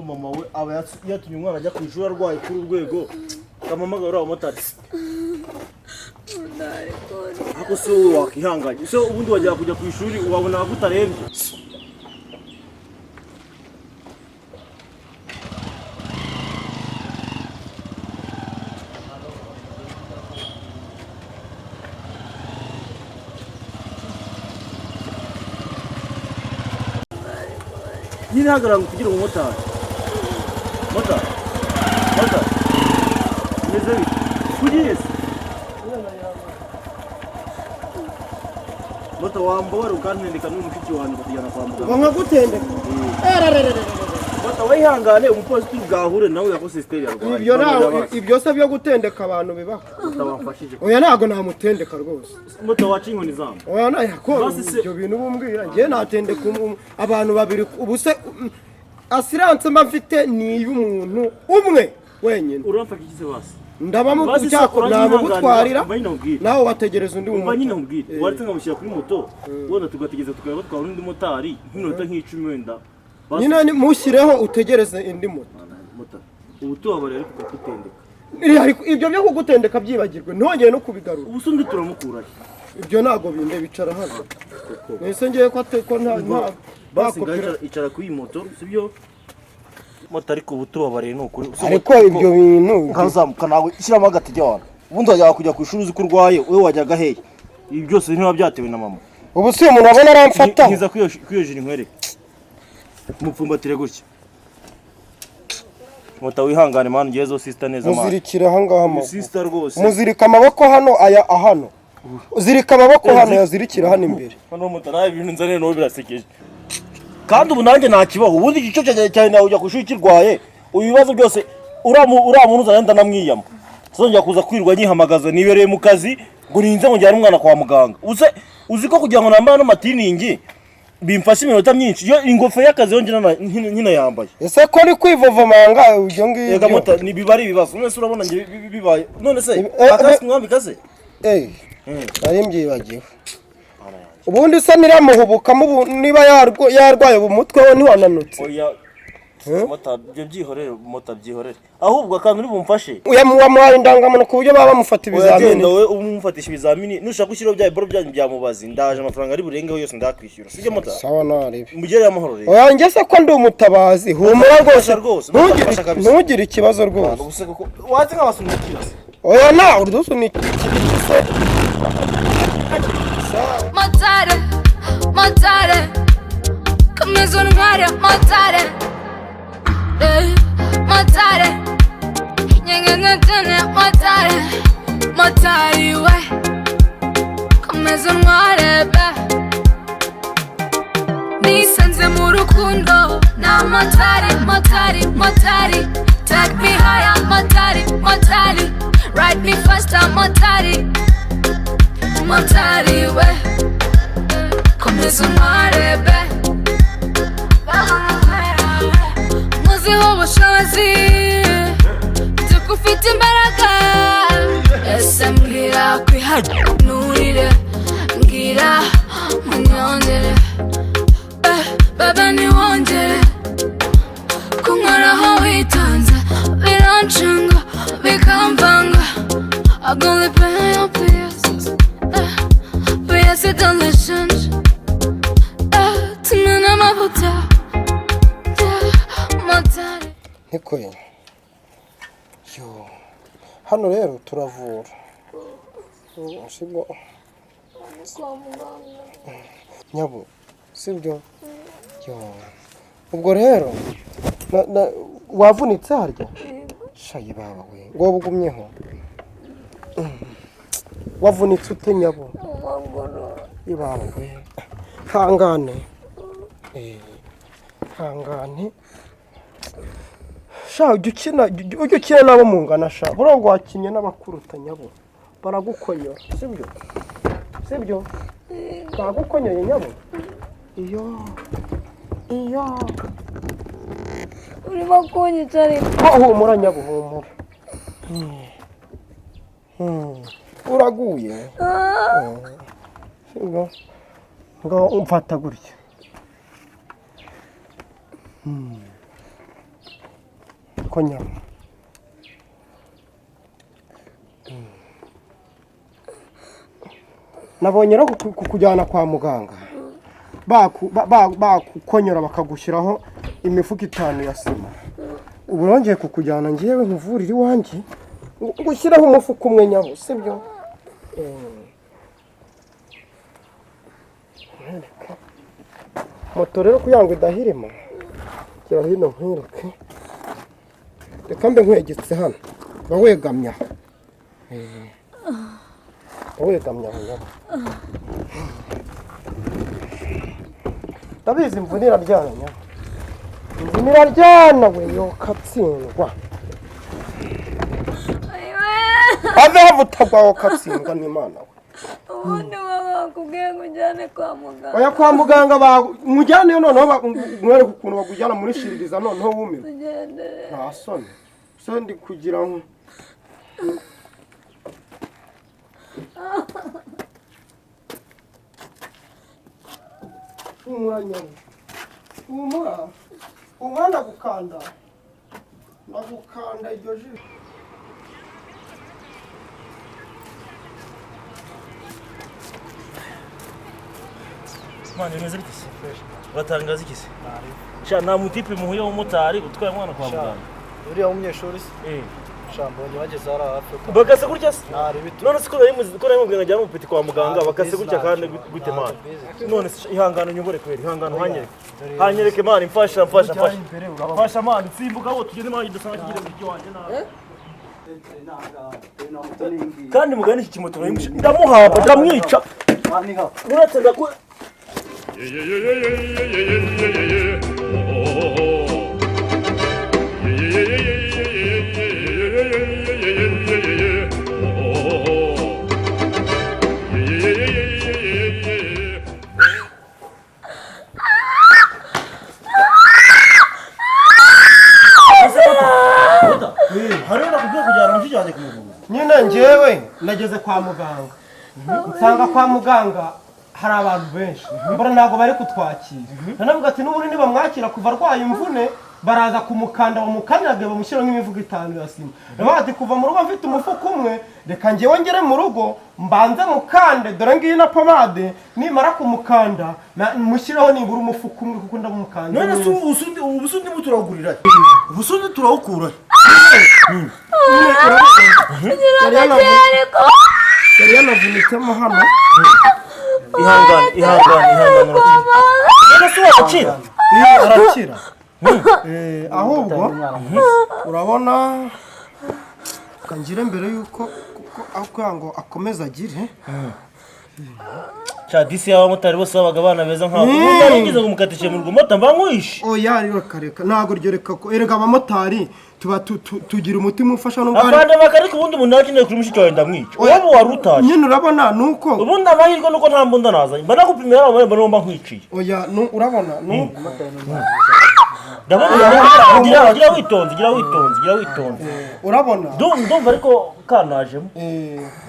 mama we aba yatumye umwana ajya ku ishuri arwaye kuri urwego kamamaga uri abamotari ako se wowe wakihanganye se ubundi wajya kujya ku ishuri wabona agutarembye nyine hagarara ngo tugire umumotari motari meze bite kugiye se mota wambora ukantendeka n'umushiki wanjye kutujyana kwa muganga nkagutendeka mota wihangane umupolisi bwahure nawe yakose siteri yarwaye ibyo nawe ibyo se byo gutendeka abantu bibaho utabamfashije oya ntago namutendeka rwose mota waca inkoni zamu oya nayakora ibyo bintu bumbwira ngiye natendeka abantu babiri ubuse assurance mba mfite ni y'umuntu umwe wenyine uramfaka ikize basi ndaba mu cyako namugutwarira nawe wategereza undi umva nyine nkubwire waretse ngamushyira kuri moto wenda tugategeza tukaba batwara undi motari nk'inota nk'icumi wenda nyine mushyireho utegereze indi moto ubu tubabarira ariko tukagutendeka ibyo byo kugutendeka byibagirwe ntongeye no kubigarura ubu sundi turamukurahe ibyo ntago binde bicara hano nese ngiye ko nta basi icara kuri iyi moto sibyo moto ariko ubu tubabarira n'ukuri ariko ibyo bintu nkazamuka nawe ishyiramo agatege wana ubundi wajyaga kujya ku ishuri uzi ko urwaye wowe wajyaga hehe ibi byose ntibiba byatewe na mama ubu si umuntu abona aramfata nkiza kwiyojira inkwereke mupfumbatire gutya moto wihangane mani ngiye zo sister neza mani muzirikira ahangaha mo sister rwose muzirika amaboko hano aya ahano uzirika amaboko hano yazirikira hano imbere hano moto nawe ibintu nzane nawe birasekeje kandi ubu nanjye ntakibaho ubundi igico cyane nawe ujya ku ishuri kirwaye ibibazo byose uramuntu uzana ndanamwiyama songera kuza kwirwa nyihamagaza nibereye mu kazi ngo ninze ngo njyane umwana kwa muganga uzi ko kugira ngo nambare no matiningi bimfasha iminota myinshi iyo ingofero y'akazi yongera nkina yambaye ese ko ni kwivovomanga ibyo ngibyo yega moto ni bibari ibibazo none se urabona nge bibaye none se akasi mwambikaze ari mbyibagiwe ubundi se niramuhubuka niba yarwaye umutwe we ntiwananutse oya mota byihorere mota byihorere ahubwo akantu uri bumfashe wamuhaye indangamuntu ku buryo baba bamufata ibizamini agenda we umufatisha ibizamini nushaka gushyiraho bya biboro byanyu byamubazi ndaje amafaranga ari burengeho yose ndakwishyura sibyo mota sawa naribi mugere amahoro rero oya njye se ko ndi umutabazi humura rwose ntugire ikibazo rwose waze nk'abasunikira oya na urdusunikira Motare, come sono Mario, motare, motare, we, come sono Mario, nisanze mu rukundo, na motari, take me higher, motari, ride me faster, motari, we. Komeza umwarebe muziho ubushobozi nzi ko ufite imbaraga ese mbwira kwihanurire mbwira munyongere bebe ntiwongere kunkoraho witonze birancanga bikamvanga I go live in your PS PS it don't change nikoye yo hano rero turavura sibwo nyabo sibyo yo ubwo rero wavunitse harya shayi baba we ngo bugumyeho wavunitse ute nyabo ibaba we hangane hangane sha ujya ukina nabo mungana sha burongo wakinye n'abakuruta nyabo baragukonyora sibyo bagukonyoye nyabo iyo urimo kunyica ariko humura nyabo humura uraguye sibyo ngo umfata gutya niko nyama. Nabonye rero kukujyana kwa muganga bakukonyora bakagushyiraho imifuka 5 ya sima. Ubu nongeye kukujyana ngiyewe nkuvurira iwanjye gushyiraho umufuka umwe nyabo sibyo. Moto rero kugira ngo idahirima kira hino nkwereke. Reka mbe nkwegetse hano bawegamya. Bawegamya nyabo. Ndabizi imvunira ryana nyabo. Imvunira ryana we yo katsindwa. Ave havutagwa katsindwa n'Imana we. Ubundi baba kubwiye kujyane kwa muganga. Oya kwa muganga mujyane yo noneho mwereke ukuntu bagujyana muri shiririza noneho wumire. Tugendere. Nta soni. So ndi kugira ngo umwanya umwana gukanda nagukanda iryo jisho. Mwana neza bikise. Batangaza ikise. Sha nta mutipe muhuye w'umutari utwaye umwana kwa muganga. Uriya umunyeshuri se? Shambonye bageze ara hafi. Bakase gutya se? None se ko nari mubwira njya mu peti kwa muganga bakase gutya kandi gute mwana. None se ihangano nyobore kweri ihangano hanyereke mwana mfasha. Mfasha mwana tsimbuka wo tugende mwana dusanga kigire mu cyo wanje na. Kandi mugani iki kimoto ndamuhamba ndamwica. Uretse ndakwe nyine njyewe nageze kwa muganga nsanga kwa muganga hari abantu benshi mbona ntago bari kutwakira nanavuga ati n'ubundi niba mwakira kuva arwaye imvune baraza kumukanda bamukanage bamushyiraho nk'imivugo 5 ya sima nabaga ati kuva mu rugo mfite umufuka umwe reka njyewe ngere mu rugo mbanze mukande dore ngiyi na pomade nimara kumukanda mushyiraho nibura umufuka umwe kuko ndamukanda. None se ubusundi muturagurira ubusundi turawukura yari yanavunitsemo hano. ihangane none se wakira arakira ahubwo urabona kangira mbere yuko aho ngo akomeza agire cha disi y'abamotari bose babaga abana beza nk'abo ngize ngo mukatishe mu rw'umota mbanywishe. Oya rero kareka ntago ryo reka ko erega abamotari tuba tugira umutima ufasha no abandi bakareka ubundi umuntu yakeneye kuri mushiki wawe ndamwica wowe warutaje nyine urabona nuko ubundi amahirwe nuko nta mbunda nazanye mba nakupimira abo mbona mba nkwiciye. Oya urabona nuko ndabona gira witonze urabona ndumva ariko kanajemo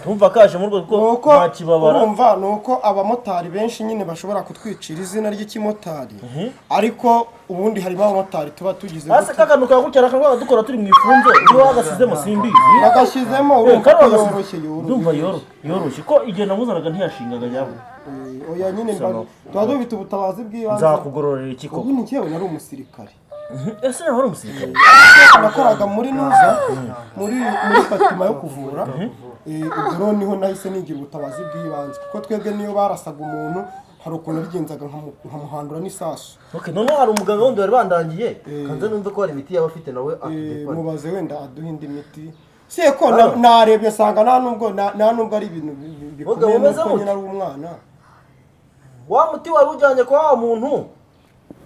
ndumva kaje mu rwo ko nta kibabara. Urumva nuko abamotari benshi nyine bashobora kutwicira izina ry'ikimotari ariko ubundi harimo abamotari tuba tugize hasi kakanuka gukera akaba dukora turi mu ifunzo niwe wagasizemo simbi bagashyizemo urumva yoroshye ndumva yoroshye ko igihe namuzanaga ntiyashingaga yabo. Oya nyine tuba dufite ubutabazi bw'ibanze nzakugororera iki koko. Ubu ni cyewe nari umusirikare. Ese naho ari umusirikare nakoraga muri nuza muri Fatima yo kuvura ubwo niho nahise nigira ubutabazi bw'ibanze kuko twebwe niyo barasaga umuntu hari ukuntu bigenzaga nkamuhandura n'isasu. Okay none hari umuganga wundi bari bandangiye kanze numve ko hari imiti yaba afite nawe mubaze wenda aduha indi miti seko narebye sanga nta nubwo ari ibintu bikomeye nuko nyine ari umwana. Wa muti wari ujyanye kwa wa muntu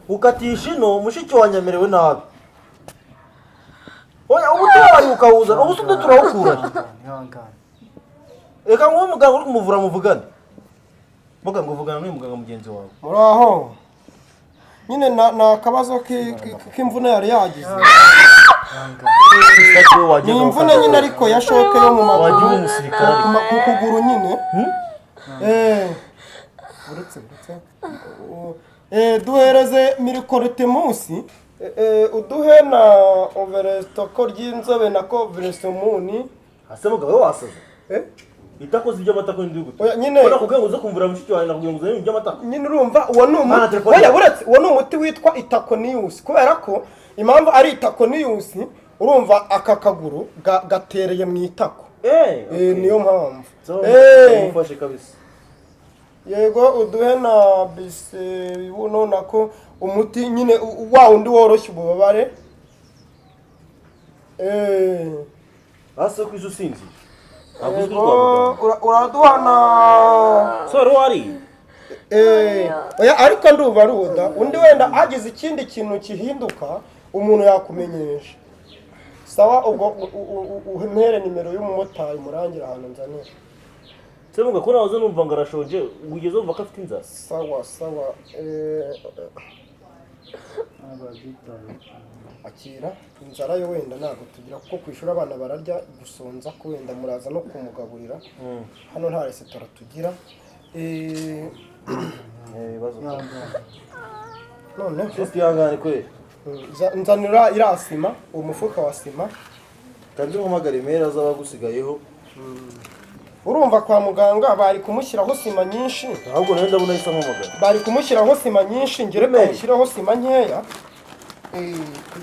ukatisha ino mushiki wanyamerewe nabi. Oya umuti wawe ukawuza ubusundi turawukura. Eka ngo umuganga uri kumuvura muvugane. Boga ngo vugana n'uyu muganga mugenzi wawe. Muraho. Nyine na kabazo k'imvune yari yagize. Ni imvune nyine ariko yashoke yo mu maguru. Wagiye umusirikare ku kuguru nyine. duhereze mirikorotemusi uduhe na overestoko ry'inzobe na koveresomuni. ase mugabo we wasaze itakoze iby'amatako ndi gute oya nyine ubona kubwe uza kumvura mushiki wawe nakubwiye ngo uzane iby'amatako nyine urumva uwo ni umuti oya buretse uwo ni umuti witwa itakoniyusi kubera ko impamvu ari itakoniyusi urumva aka kaguru gatereye mu itako niyo mpamvu umufashe kabisa. yego uduhe na bise buno nako umuti nyine wa undi woroshye ububabare ase ku izo sinzi uraduha na sore wari oya ariko ndumva ruda undi wenda hagize ikindi kintu kihinduka umuntu yakumenyesha sawa ubwo umpere nimero y'umumotari murangira ahantu nzanira semuga ko nawe numva ngo arashonje ugeze umva ko afite inzara sawa akira inzara yo wenda ntabwo tugira kuko kwishura abana bararya gusonza ko wenda muraza no kumugaburira hano nta resitora tugira none twihangane kweli nzanira iriya sima uwo mufuka wa sima kandi mpamagara impera z'abagusigayeho. urumva kwa muganga bari kumushyiraho sima nyinshi ahubwo nawe ndabona isa nk'umugabo bari kumushyiraho sima nyinshi ngere kamushyiraho sima nkeya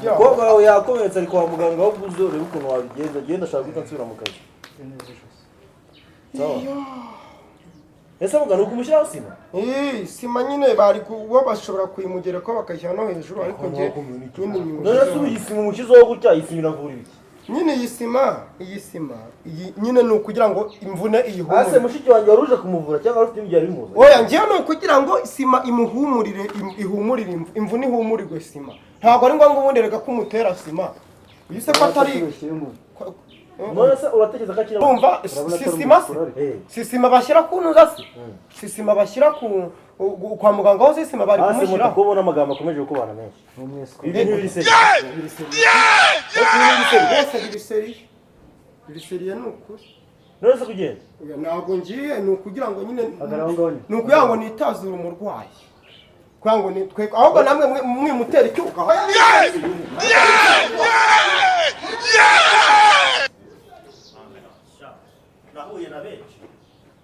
umukobwa wawe yakomeretse ari kwa muganga aho uguze urebe ukuntu wabigenza genda ashaka guhita nsubira mu kazi. ese muganga uri kumushyiraho sima sima nyine bari kuba bashobora kuyimugereka bakayishyira no hejuru ariko njye none se ubu iyi sima umushyizeho gutya iyi sima iravura ibiki nyine iyi sima nyine ni ukugira ngo imvune iyihumure. ase mushiki wanjye wari uje kumuvura cyangwa wari ufite ibyari bimuze oya njyewe ni ukugira ngo sima imuhumurire ihumurire imvune ihumurirwe sima ntabwo ari ngombwa ubundi reka ko umutera sima uyise ko atari none se uratekereza ko akira urumva si sima bashyira ku ntuza si sima bashyira kwa muganga aho si sima bari kumushyiraho ko ubona amagambo akomeje gukubana menshi ibiseriye ni ukuri none se kugenda ntabwo ngiye ni ukugira ngo nyine ni ukugira ngo nitazure umurwayi kugira ngo nitwe ahubwo namwe mwimutera icyuka nahuye na benshi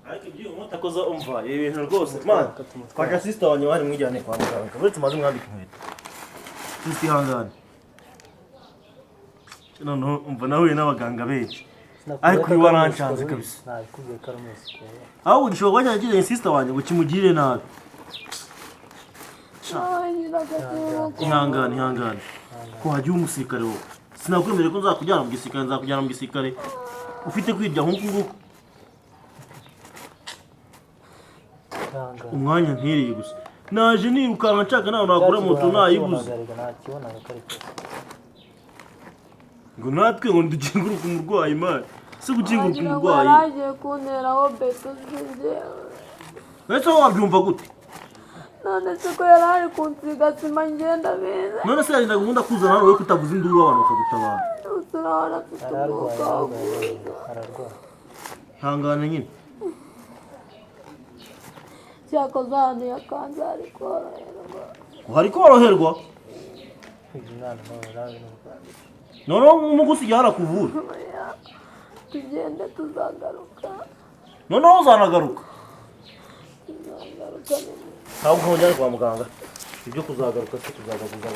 ariko ibyuyu mutakoze umva ibi bintu rwose man twaje sister wanyu bari mwijyane kwa muganga buri tumaze mwambika inkweto sister ihangane none umva nahuye n'abaganga benshi ariko uyu waranshanze kabisa ahubwo gishobora kuba cyagiranye sister wanyu ngo kimugirire nabi ihangane ko hagiye umusirikare wowe sinakwemerera ko nzakujyana mu gisirikare nzakujyana mu gisirikare ufite kwirya nk'uku nguku umwanya ntereye gusa naje nirukanka nshaka nawe nagura moto nayibuze ngo natwe ngo dukinguruke umurwayi mani se gukinguruka umurwayi yaragiye kunteraho beto z'ingewe ese wowe wabyumva gute none se ko yari ari kunsiga sima ngenda beza none se yarinda gahunda kuzana nawe kutavuza induru abantu bakagutabara turabona afite umwuka ihangane nyine cyakoze ahantu yakanze hari koroherwa hari koroherwa noneho nk'umugusigaye harakuvura tugende tuzagaruka noneho uzanagaruka tuzagaruka ntabwo nkongera kwa muganga ibyo kuzagaruka se tuzagaruka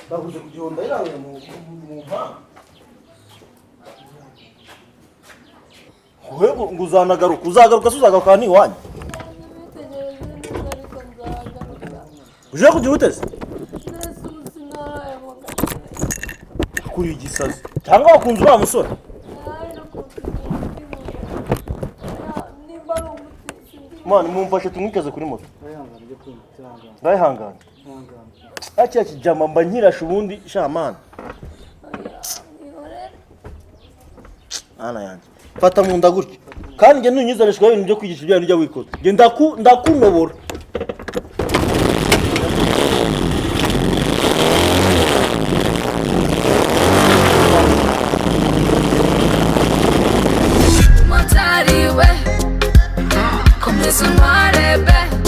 baguze ku gihonda yawe mu mpanga ngo uzagaruka se uzagaruka n'iwanyu uje kugira uteze kuri igisazi cyangwa wakunze uriya musore mani mumfashe tumwikaze kuri moto ndayihangane kiriya kijama mba nkirashe ubundi shamana ana yanjye fata mu nda gutya kandi njye nunyizanishwaho ibintu byo kwigisha ibyo ujya wikoza njye ndakunobora Listen, my baby.